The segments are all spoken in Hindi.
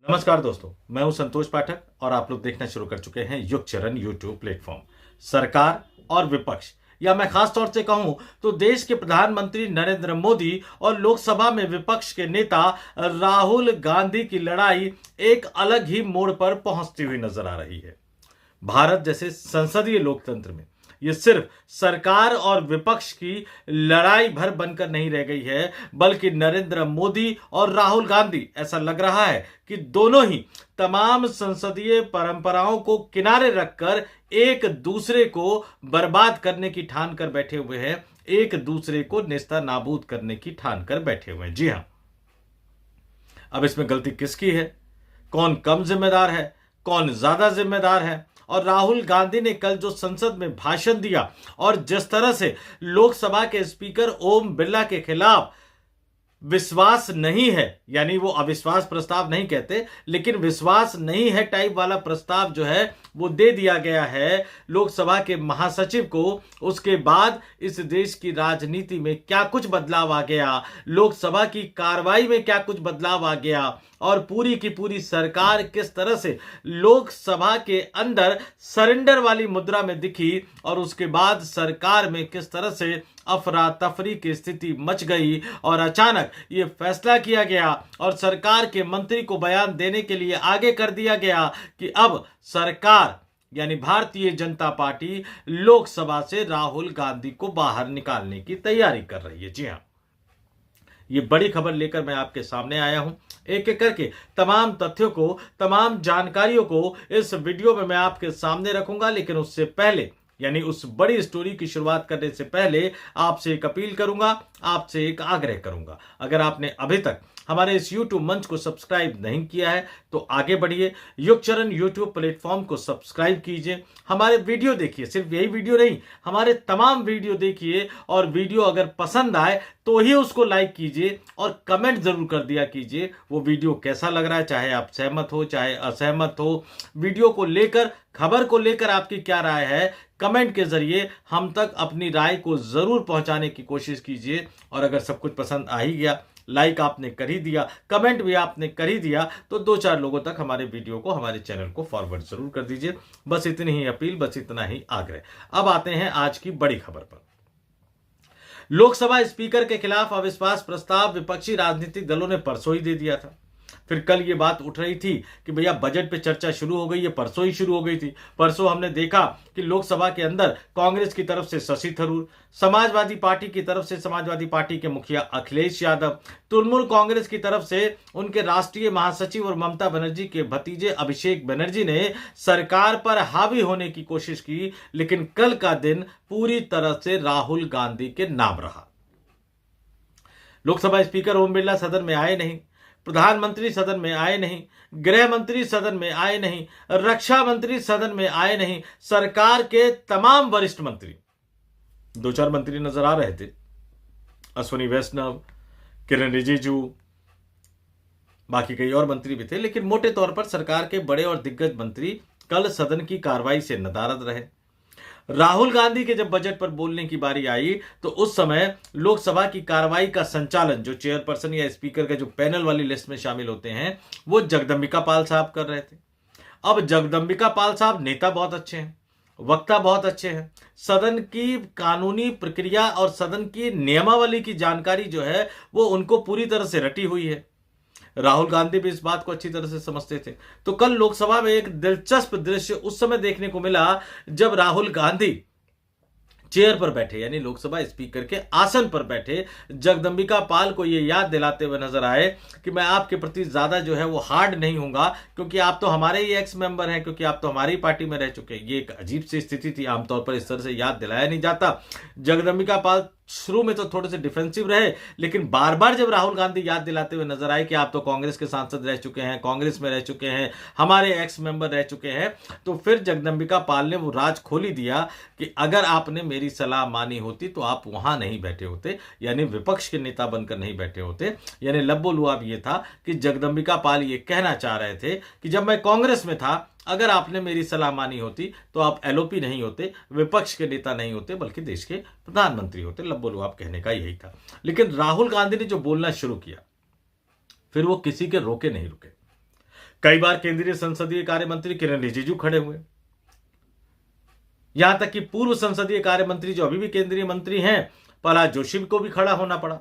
नमस्कार दोस्तों, मैं हूं संतोष पाठक और आप लोग देखना शुरू कर चुके हैं युग चरण यूट्यूब प्लेटफॉर्म। सरकार और विपक्ष, या मैं खास तौर से कहूं तो देश के प्रधानमंत्री नरेंद्र मोदी और लोकसभा में विपक्ष के नेता राहुल गांधी की लड़ाई एक अलग ही मोड़ पर पहुंचती हुई नजर आ रही है। भारत जैसे संसदीय लोकतंत्र में ये सिर्फ सरकार और विपक्ष की लड़ाई भर बनकर नहीं रह गई है, बल्कि नरेंद्र मोदी और राहुल गांधी, ऐसा लग रहा है कि दोनों ही तमाम संसदीय परंपराओं को किनारे रखकर एक दूसरे को बर्बाद करने की ठान कर बैठे हुए हैं, एक दूसरे को नेस्ता नाबूद करने की ठान कर बैठे हुए हैं। जी हां, अब इसमें गलती किसकी है? कौन कम जिम्मेदार है, कौन ज्यादा जिम्मेदार है? और राहुल गांधी ने कल जो संसद में भाषण दिया और जिस तरह से लोकसभा के स्पीकर ओम बिरला के खिलाफ विश्वास नहीं है, यानी वो अविश्वास प्रस्ताव नहीं कहते, लेकिन विश्वास नहीं है टाइप वाला प्रस्ताव जो है वो दे दिया गया है लोकसभा के महासचिव को, उसके बाद इस देश की राजनीति में क्या कुछ बदलाव आ गया, लोकसभा की कार्रवाई में क्या कुछ बदलाव आ गया और पूरी की पूरी सरकार किस तरह से लोकसभा के अंदर सरेंडर वाली मुद्रा में दिखी और उसके बाद सरकार में किस तरह से अफरा तफरी की स्थिति मच गई और अचानक ये फैसला किया गया और सरकार के मंत्री को बयान देने के लिए आगे कर दिया गया कि अब सरकार यानी भारतीय जनता पार्टी लोकसभा से राहुल गांधी को बाहर निकालने की तैयारी कर रही है। जी हां, ये बड़ी खबर लेकर मैं आपके सामने आया हूं। एक एक करके तमाम तथ्यों को, तमाम जानकारियों को इस वीडियो में मैं आपके सामने रखूंगा, लेकिन उससे पहले यानी उस बड़ी स्टोरी की शुरुआत करने से पहले आपसे एक अपील करूंगा, आपसे एक आग्रह करूंगा। अगर आपने अभी तक हमारे इस YouTube मंच को सब्सक्राइब नहीं किया है तो आगे बढ़िए, युग चरण YouTube प्लेटफॉर्म को सब्सक्राइब कीजिए, हमारे वीडियो देखिए, सिर्फ यही वीडियो नहीं, हमारे तमाम वीडियो देखिए और वीडियो अगर पसंद आए तो ही उसको लाइक कीजिए और कमेंट जरूर कर दिया कीजिए वो वीडियो कैसा लग रहा है, चाहे आप सहमत हो चाहे असहमत हो। वीडियो को लेकर, खबर को लेकर आपकी क्या राय है, कमेंट के जरिए हम तक अपनी राय को जरूर पहुंचाने की कोशिश कीजिए। और अगर सब कुछ पसंद आ ही गया, लाइक आपने कर ही दिया, कमेंट भी आपने कर ही दिया, तो 2-4 लोगों तक हमारे वीडियो को, हमारे चैनल को फॉरवर्ड जरूर कर दीजिए। बस इतनी ही अपील, बस इतना ही आग्रह। अब आते हैं आज की बड़ी खबर पर। लोकसभा स्पीकर के खिलाफ अविश्वास प्रस्ताव विपक्षी राजनीतिक दलों ने परसों ही दे दिया था। फिर कल ये बात उठ रही थी कि भैया बजट पे चर्चा शुरू हो गई है, परसों ही शुरू हो गई थी। परसों हमने देखा कि लोकसभा के अंदर कांग्रेस की तरफ से शशि थरूर, समाजवादी पार्टी की तरफ से समाजवादी पार्टी के मुखिया अखिलेश यादव, तृणमूल कांग्रेस की तरफ से उनके राष्ट्रीय महासचिव और ममता बनर्जी के भतीजे अभिषेक बनर्जी ने सरकार पर हावी होने की कोशिश की, लेकिन कल का दिन पूरी तरह से राहुल गांधी के नाम रहा। लोकसभा स्पीकर ओम बिरला सदन में आए नहीं, प्रधानमंत्री सदन में आए नहीं, गृह मंत्री सदन में आए नहीं, रक्षा मंत्री सदन में आए नहीं, सरकार के तमाम वरिष्ठ मंत्री, 2-4 मंत्री नजर आ रहे थे, अश्विनी वैष्णव, किरण रिजिजू, बाकी कई और मंत्री भी थे, लेकिन मोटे तौर पर सरकार के बड़े और दिग्गज मंत्री कल सदन की कार्रवाई से नदारद रहे। राहुल गांधी के जब बजट पर बोलने की बारी आई तो उस समय लोकसभा की कार्रवाई का संचालन, जो चेयरपर्सन या स्पीकर के जो पैनल वाली लिस्ट में शामिल होते हैं, वो जगदंबिका पाल साहब कर रहे थे। अब जगदंबिका पाल साहब नेता बहुत अच्छे हैं, वक्ता बहुत अच्छे हैं, सदन की कानूनी प्रक्रिया और सदन की नियमावली की जानकारी जो है वो उनको पूरी तरह से रटी हुई है। राहुल गांधी भी इस बात को अच्छी तरह से समझते थे। तो कल लोकसभा में एक दिलचस्प दृश्य उस समय देखने को मिला जब राहुल गांधी चेयर पर बैठे, यानी लोकसभा स्पीकर के आसन पर बैठे, जगदंबिका पाल को यह याद दिलाते हुए नजर आए कि मैं आपके प्रति ज्यादा जो है वो हार्ड नहीं हूंगा, क्योंकि आप तो हमारे ही एक्स मेंबर हैं, क्योंकि आप तो हमारी पार्टी में रह चुके हैं। ये एक अजीब सी स्थिति थी, आमतौर पर इस तरह से याद दिलाया नहीं जाता। जगदंबिका पाल शुरू में तो थोड़े से डिफेंसिव रहे, लेकिन बार बार जब राहुल गांधी याद दिलाते हुए नजर आए कि आप तो कांग्रेस के सांसद रह चुके हैं, कांग्रेस में रह चुके हैं, हमारे एक्स मेंबर रह चुके हैं, तो फिर जगदंबिका पाल ने वो राज खोल ही दिया कि अगर आपने मेरी सलाह मानी होती तो आप वहां नहीं बैठे होते, यानी विपक्ष के नेता बनकर नहीं बैठे होते। यानी लब्बो लुआब ये था कि जगदंबिका पाल ये कहना चाह रहे थे कि जब मैं कांग्रेस में था, अगर आपने मेरी सलाह मानी होती तो आप एलओपी नहीं होते, विपक्ष के नेता नहीं होते, बल्कि देश के प्रधानमंत्री होते। लब्बो लुआब कहने का यही था। लेकिन राहुल गांधी ने जो बोलना शुरू किया, फिर वो किसी के रोके नहीं रुके। कई बार केंद्रीय संसदीय कार्य मंत्री किरण रिजिजू खड़े हुए, यहां तक कि पूर्व संसदीय कार्य मंत्री जो अभी भी केंद्रीय मंत्री हैं प्रहलाद जोशी को भी खड़ा होना पड़ा।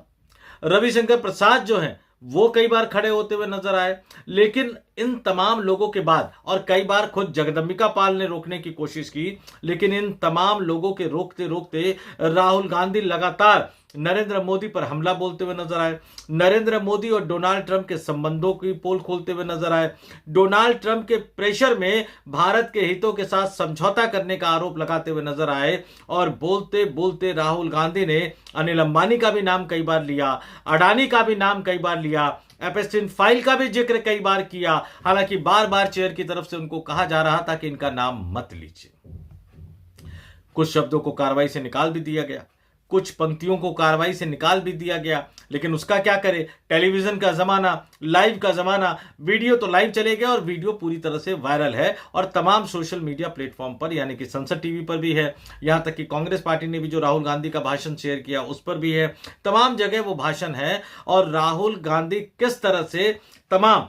रविशंकर प्रसाद जो हैं वो कई बार खड़े होते हुए नजर आए। लेकिन इन तमाम लोगों के बाद, और कई बार खुद जगदम्बिका पाल ने रोकने की कोशिश की, लेकिन इन तमाम लोगों के रोकते रोकते राहुल गांधी लगातार नरेंद्र मोदी पर हमला बोलते हुए नजर आए। नरेंद्र मोदी और डोनाल्ड ट्रंप के संबंधों की पोल खोलते हुए नजर आए। डोनाल्ड ट्रंप के प्रेशर में भारत के हितों के साथ समझौता करने का आरोप लगाते हुए नजर आए। और बोलते बोलते राहुल गांधी ने अनिल अंबानी का भी नाम कई बार लिया, अडानी का भी नाम कई बार लिया, एपेस्टीन फाइल का भी जिक्र कई बार किया। हालांकि बार बार चेयर की तरफ से उनको कहा जा रहा था कि इनका नाम मत लीजिए। कुछ शब्दों को कार्रवाई से निकाल भी दिया गया, कुछ पंक्तियों को कार्रवाई से निकाल भी दिया गया, लेकिन उसका क्या करे, टेलीविजन का जमाना, लाइव का जमाना, वीडियो तो लाइव चले गया और वीडियो पूरी तरह से वायरल है और तमाम सोशल मीडिया प्लेटफॉर्म पर, यानी कि संसद टीवी पर भी है, यहां तक कि कांग्रेस पार्टी ने भी जो राहुल गांधी का भाषण शेयर किया उस पर भी है, तमाम जगह वो भाषण है। और राहुल गांधी किस तरह से तमाम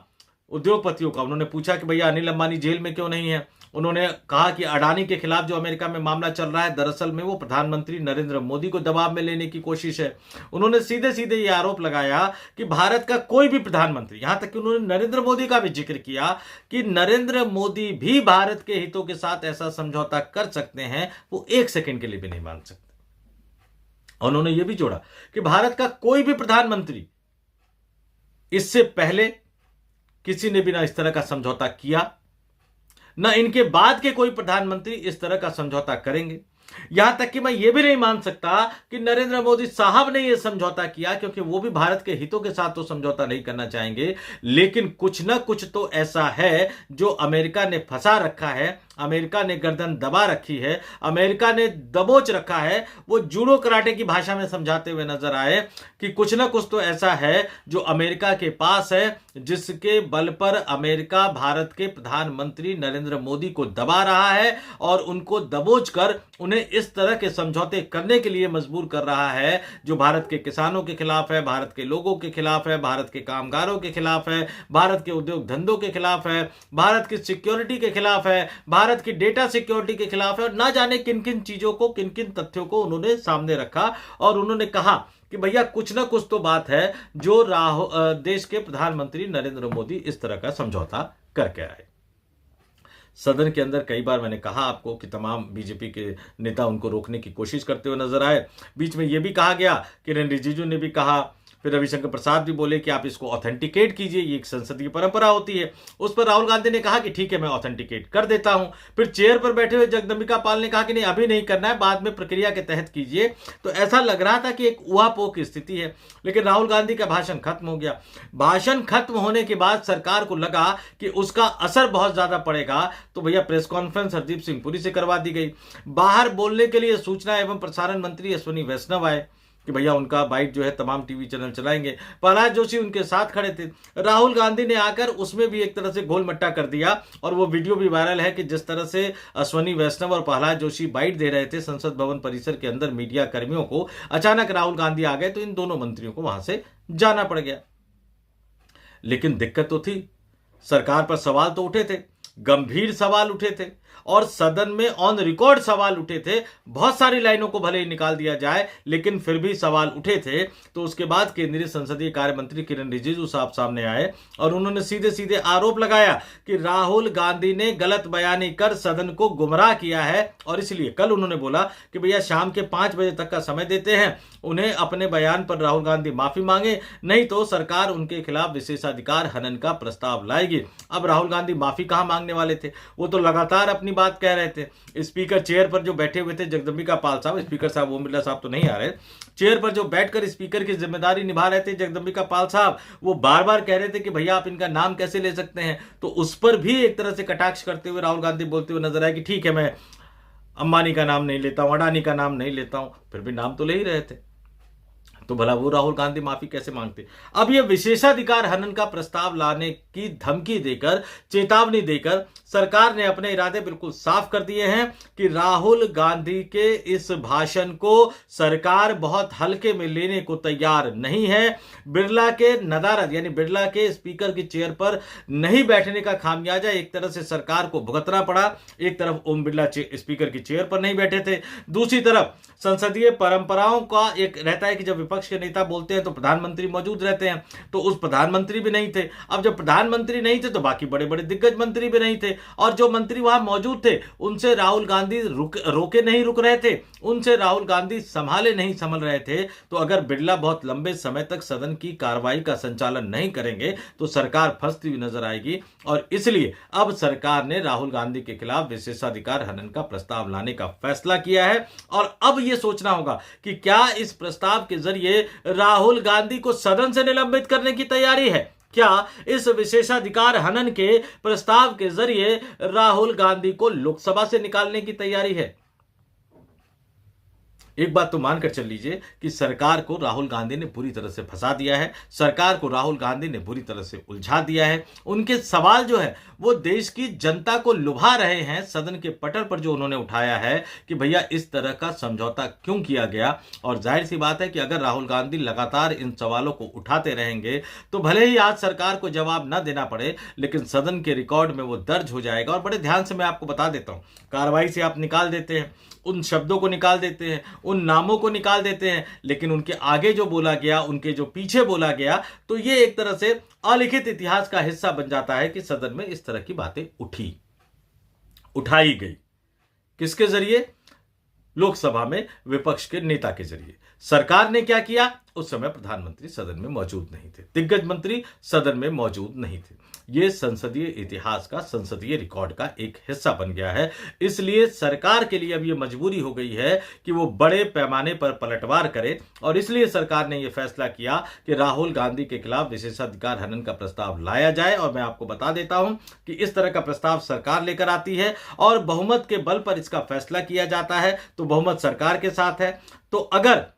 उद्योगपतियों का, उन्होंने पूछा कि भैया अनिल अंबानी जेल में क्यों नहीं है, उन्होंने कहा कि अडानी के खिलाफ जो अमेरिका में मामला चल रहा है दरअसल में वो प्रधानमंत्री नरेंद्र मोदी को दबाव में लेने की कोशिश है। उन्होंने सीधे सीधे ये आरोप लगाया कि भारत का कोई भी प्रधानमंत्री, यहां तक कि उन्होंने नरेंद्र मोदी का भी जिक्र किया कि नरेंद्र मोदी भी भारत के हितों के साथ ऐसा समझौता कर सकते हैं, वो एक सेकंड के लिए भी नहीं मान सकते। उन्होंने ये भी जोड़ा कि भारत का कोई भी प्रधानमंत्री इससे पहले किसी ने भी ना इस तरह का समझौता किया, न इनके बाद के कोई प्रधानमंत्री इस तरह का समझौता करेंगे। यहां तक कि मैं यह भी नहीं मान सकता कि नरेंद्र मोदी साहब ने यह समझौता किया, क्योंकि वो भी भारत के हितों के साथ तो समझौता नहीं करना चाहेंगे। लेकिन कुछ ना कुछ तो ऐसा है जो अमेरिका ने फंसा रखा है, अमेरिका ने गर्दन दबा रखी है, अमेरिका ने दबोच रखा है। वो जूडो कराटे की भाषा में समझाते हुए नजर आए कि कुछ ना कुछ तो ऐसा है जो अमेरिका के पास है, जिसके बल पर अमेरिका भारत के प्रधानमंत्री नरेंद्र मोदी को दबा रहा है और उनको दबोच कर उन्हें इस तरह के समझौते करने के लिए मजबूर कर रहा है जो भारत के किसानों के खिलाफ है, भारत के लोगों के खिलाफ है, भारत के कामगारों के खिलाफ है, भारत के उद्योग धंधों के खिलाफ है, भारत की सिक्योरिटी के खिलाफ है, भारत की डेटा सिक्योरिटी के खिलाफ है। और ना जाने किन किन चीजों को, किन किन तथ्यों को उन्होंने सामने रखा और उन्होंने कहा कि भैया कुछ ना कुछ तो बात है जो देश के प्रधानमंत्री नरेंद्र मोदी इस तरह का समझौता करके आए। सदन के अंदर कई बार मैंने कहा आपको कि तमाम बीजेपी के नेता उनको रोकने की कोशिश करते हुए नजर आए। बीच में यह भी कहा गया, किरण रिजिजू ने भी कहा, फिर रविशंकर प्रसाद भी बोले कि आप इसको ऑथेंटिकेट कीजिए, ये एक संसदीय परंपरा होती है। उस पर राहुल गांधी ने कहा कि ठीक है मैं ऑथेंटिकेट कर देता हूं। फिर चेयर पर बैठे हुए जगदम्बिका पाल ने कहा कि नहीं अभी नहीं करना है, बाद में प्रक्रिया के तहत कीजिए। तो ऐसा लग रहा था कि एक ऊहापोह की स्थिति है। लेकिन राहुल गांधी का भाषण खत्म हो गया। भाषण खत्म होने के बाद सरकार को लगा कि उसका असर बहुत ज्यादा पड़ेगा, तो भैया प्रेस कॉन्फ्रेंस हरदीप सिंह पुरी से करवा दी गई। बाहर बोलने के लिए सूचना एवं प्रसारण मंत्री अश्विनी वैष्णव आए कि भैया उनका बाइट जो है तमाम टीवी चैनल चलाएंगे। प्रहलाद जोशी उनके साथ खड़े थे। राहुल गांधी ने आकर उसमें भी एक तरह से गोल मट्टा कर दिया और वो वीडियो भी वायरल है कि जिस तरह से अश्विनी वैष्णव और प्रहलाद जोशी बाइट दे रहे थे संसद भवन परिसर के अंदर मीडिया कर्मियों को, अचानक राहुल गांधी आ गए तो इन दोनों मंत्रियों को वहां से जाना पड़ गया। लेकिन दिक्कत तो थी, सरकार पर सवाल तो उठे थे, गंभीर सवाल उठे थे और सदन में ऑन रिकॉर्ड सवाल उठे थे। बहुत सारी लाइनों को भले ही निकाल दिया जाए लेकिन फिर भी सवाल उठे थे। तो उसके बाद केंद्रीय संसदीय कार्य मंत्री किरण रिजिजू साहब सामने आए और उन्होंने सीधे सीधे आरोप लगाया कि राहुल गांधी ने गलत बयानी कर सदन को गुमराह किया है। और इसलिए कल उन्होंने बोला कि भैया शाम के 5 बजे तक का समय देते हैं, उन्हें अपने बयान पर राहुल गांधी माफी मांगे, नहीं तो सरकार उनके खिलाफ विशेषाधिकार हनन का प्रस्ताव लाएगी। अब राहुल गांधी माफी कहां मांगने वाले थे, वो तो लगातार अपनी बात कह रहे थे। स्पीकर चेयर पर जो बैठे हुए थे जगदम्बिका पाल साहब, स्पीकर साहब ओम बिरला साहब तो नहीं आ रहे, चेयर पर जो बैठकर स्पीकर की जिम्मेदारी निभा रहे थे जगदम्बिका पाल साहब, वो बार बार कह रहे थे कि भैया आप इनका नाम कैसे ले सकते हैं। तो उस पर भी एक तरह से कटाक्ष करते हुए राहुल गांधी बोलते हुए नजर आए कि ठीक है मैं अंबानी का नाम नहीं लेता हूं, अडानी का नाम नहीं लेता हूं, फिर भी नाम तो ले ही रहे थे। तो भला वो राहुल गांधी माफी कैसे मांगते। अब ये विशेषाधिकार हनन का प्रस्ताव लाने की धमकी देकर, चेतावनी देकर सरकार ने अपने इरादे बिल्कुल साफ कर दिए हैं कि राहुल गांधी के इस भाषण को सरकार बहुत हल्के में लेने को तैयार नहीं है। बिरला के नदारद यानी बिरला के स्पीकर की चेयर पर नहीं बैठने का खामियाजा एक तरह से सरकार को भुगतना पड़ा। एक तरफ ओम बिरला स्पीकर की चेयर पर नहीं बैठे थे, दूसरी तरफ संसदीय परंपराओं का एक रहता है कि जब विपक्ष के नेता बोलते हैं तो प्रधानमंत्री मौजूद रहते हैं, तो उस प्रधानमंत्री भी नहीं थे। अब जब प्रधानमंत्री नहीं थे तो बाकी बड़े बड़े दिग्गज मंत्री भी नहीं थे, और जो मंत्री वहां मौजूद थे उनसे राहुल गांधी रोके नहीं रुक रहे थे, उनसे राहुल गांधी संभाले नहीं संभल रहे थे। तो अगर बिरला बहुत लंबे समय तक सदन की कार्रवाई का संचालन नहीं करेंगे तो सरकार फंसती हुई नजर आएगी, और इसलिए अब सरकार ने राहुल गांधी के खिलाफ विशेषाधिकार हनन का प्रस्ताव लाने का फैसला किया है। और अब यह सोचना होगा कि क्या इस प्रस्ताव के जरिए राहुल गांधी को सदन से निलंबित करने की तैयारी है। क्या इस विशेषाधिकार हनन के प्रस्ताव के जरिए राहुल गांधी को लोकसभा से निकालने की तैयारी है। एक बात तो मानकर चल लीजिए कि सरकार को राहुल गांधी ने बुरी तरह से फंसा दिया है, सरकार को राहुल गांधी ने बुरी तरह से उलझा दिया है। उनके सवाल जो है वो देश की जनता को लुभा रहे हैं। सदन के पटल पर जो उन्होंने उठाया है कि भैया इस तरह का समझौता क्यों किया गया, और जाहिर सी बात है कि अगर राहुल गांधी लगातार इन सवालों को उठाते रहेंगे तो भले ही आज सरकार को जवाब न देना पड़े, लेकिन सदन के रिकॉर्ड में वो दर्ज हो जाएगा। और बड़े ध्यान से मैं आपको बता देता हूं, कार्रवाई से आप निकाल देते हैं, उन शब्दों को निकाल देते हैं, उन नामों को निकाल देते हैं, लेकिन उनके आगे जो बोला गया, उनके जो पीछे बोला गया, तो ये एक तरह से अलिखित इतिहास का हिस्सा बन जाता है कि सदन में इस तरह की बातें उठाई गई। किसके जरिए? लोकसभा में विपक्ष के नेता के जरिए। सरकार ने क्या किया? उस समय प्रधानमंत्री सदन में मौजूद नहीं थे, दिग्गज मंत्री सदन में मौजूद नहीं थे। यह संसदीय इतिहास का, संसदीय रिकॉर्ड का एक हिस्सा बन गया है। इसलिए सरकार के लिए अब यह मजबूरी हो गई है कि वो बड़े पैमाने पर पलटवार करे, और इसलिए सरकार ने यह फैसला किया कि राहुल गांधी के खिलाफ विशेषाधिकार हनन का प्रस्ताव लाया जाए। और मैं आपको बता देता हूं कि इस तरह का प्रस्ताव सरकार लेकर आती है और बहुमत के बल पर इसका फैसला किया जाता है, तो बहुमत सरकार के साथ है। तो अगर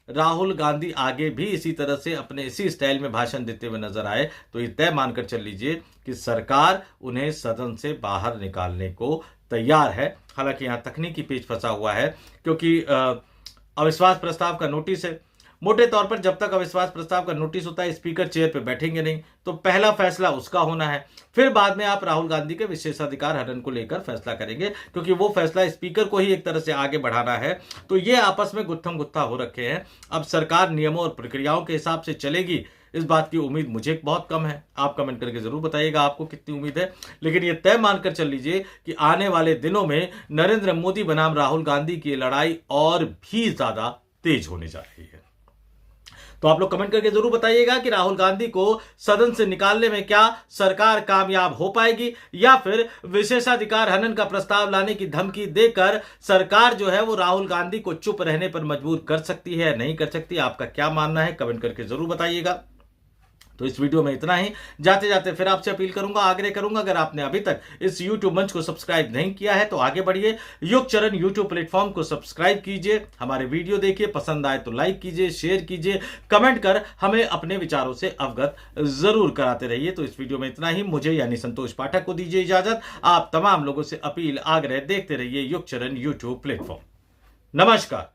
राहुल गांधी आगे भी इसी तरह से अपने इसी स्टाइल में भाषण देते हुए नजर आए तो ये तय मानकर चल लीजिए कि सरकार उन्हें सदन से बाहर निकालने को तैयार है। हालांकि यहां तकनीकी पेच फंसा हुआ है, क्योंकि अविश्वास प्रस्ताव का नोटिस है। मोटे तौर पर जब तक अविश्वास प्रस्ताव का नोटिस होता है, स्पीकर चेयर पे बैठेंगे नहीं, तो पहला फैसला उसका होना है। फिर बाद में आप राहुल गांधी के विशेषाधिकार हनन को लेकर फैसला करेंगे, क्योंकि वो फैसला स्पीकर को ही एक तरह से आगे बढ़ाना है। तो ये आपस में गुत्थम गुत्था हो रखे हैं। अब सरकार नियमों और प्रक्रियाओं के हिसाब से चलेगी, इस बात की उम्मीद मुझे बहुत कम है। आप कमेंट करके जरूर बताइएगा आपको कितनी उम्मीद है। लेकिन ये तय मानकर चल लीजिए कि आने वाले दिनों में नरेंद्र मोदी बनाम राहुल गांधी की लड़ाई और भी ज्यादा तेज होने जा रही है। तो आप लोग कमेंट करके जरूर बताइएगा कि राहुल गांधी को सदन से निकालने में क्या सरकार कामयाब हो पाएगी, या फिर विशेषाधिकार हनन का प्रस्ताव लाने की धमकी देकर सरकार जो है वो राहुल गांधी को चुप रहने पर मजबूर कर सकती है, नहीं कर सकती। आपका क्या मानना है कमेंट करके जरूर बताइएगा। तो इस वीडियो में इतना ही। जाते जाते फिर आपसे अपील करूंगा, आग्रह करूंगा, अगर आपने अभी तक इस YouTube मंच को सब्सक्राइब नहीं किया है तो आगे बढ़िए, युग चरण YouTube प्लेटफॉर्म को सब्सक्राइब कीजिए, हमारे वीडियो देखिए, पसंद आए तो लाइक कीजिए, शेयर कीजिए, कमेंट कर हमें अपने विचारों से अवगत जरूर कराते रहिए। तो इस वीडियो में इतना ही। मुझे यानी संतोष पाठक को दीजिए इजाजत। आप तमाम लोगों से अपील, आग्रह, देखते रहिए युग चरण YouTube प्लेटफॉर्म। नमस्कार।